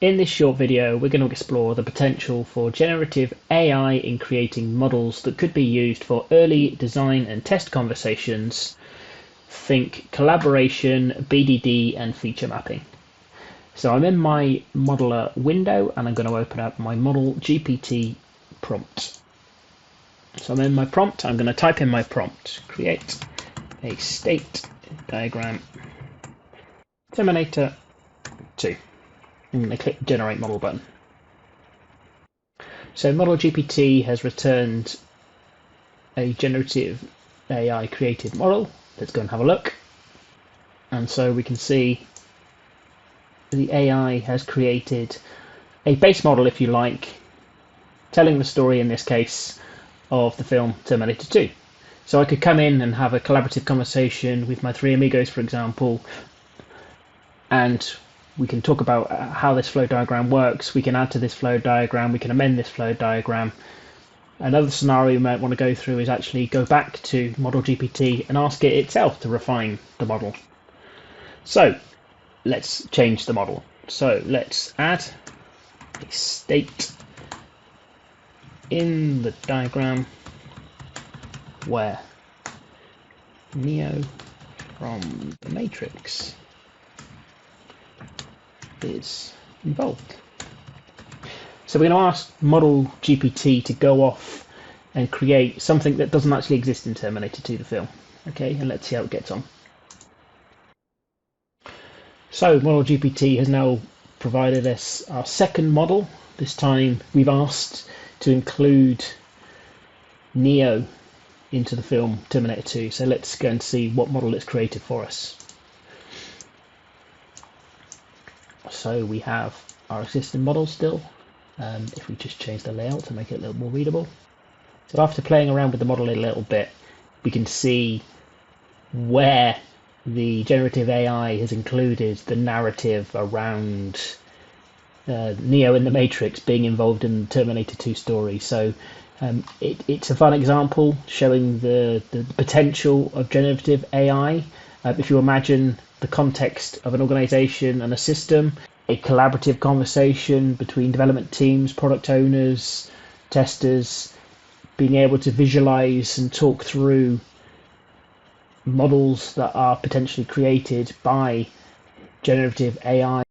In this short video, we're going to explore the potential for generative AI in creating models that could be used for early design and test conversations. Think collaboration, BDD, and feature mapping. So I'm in my modeler window and I'm going to open up my model GPT prompt. So I'm in my prompt, I'm going to type in my prompt, create a state diagram Terminator 2. I'm going to click the Generate Model button. So Model GPT has returned a generative AI created model. Let's go and have a look. And so we can see the AI has created a base model, if you like, telling the story, in this case, of the film Terminator 2. So I could come in and have a collaborative conversation with my three amigos, for example, and we can talk about how this flow diagram works. We can add to this flow diagram. We can amend this flow diagram. Another scenario we might want to go through is actually go back to Model GPT and ask it itself to refine the model. So let's change the model. So let's add a state in the diagram where Neo from the Matrix is involved. So we're going to ask Model GPT to go off and create something that doesn't actually exist in Terminator 2, the film. Okay, and let's see how it gets on. So Model GPT has now provided us our second model. This time we've asked to include Neo into the film Terminator 2. So let's go and see what model it's created for us. So we have our existing model still. If we just change the layout to make it a little more readable. So after playing around with the model a little bit, we can see where the generative AI has included the narrative around Neo in the Matrix being involved in the Terminator 2 story. So it's a fun example showing the potential of generative AI. If you imagine the context of an organization and a system, a collaborative conversation between development teams, product owners, testers, being able to visualize and talk through models that are potentially created by generative AI